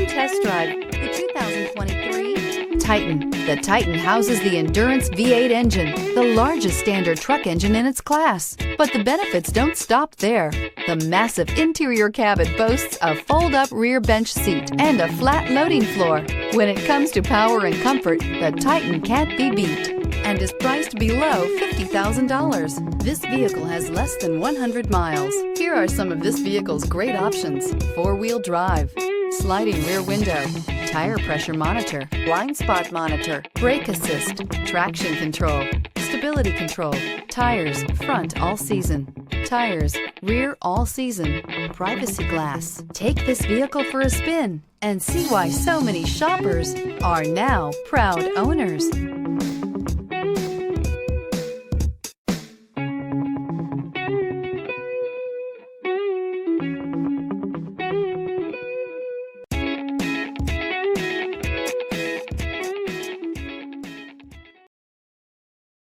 Come test drive the 2023 Titan. The Titan houses the Endurance V8 engine, the largest standard truck engine in its class. But the benefits don't stop there. The massive interior cabin boasts a fold-up rear bench seat and a flat loading floor. When it comes to power and comfort, the Titan can't be beat and is priced below $50,000. This vehicle has less than 100 miles. Here are some of this vehicle's great options: four-wheel drive, sliding rear window, tire pressure monitor, blind spot monitor, brake assist, traction control, stability control, tires front all season, tires rear all season, privacy glass. Take this vehicle for a spin and see why so many shoppers are now proud owners.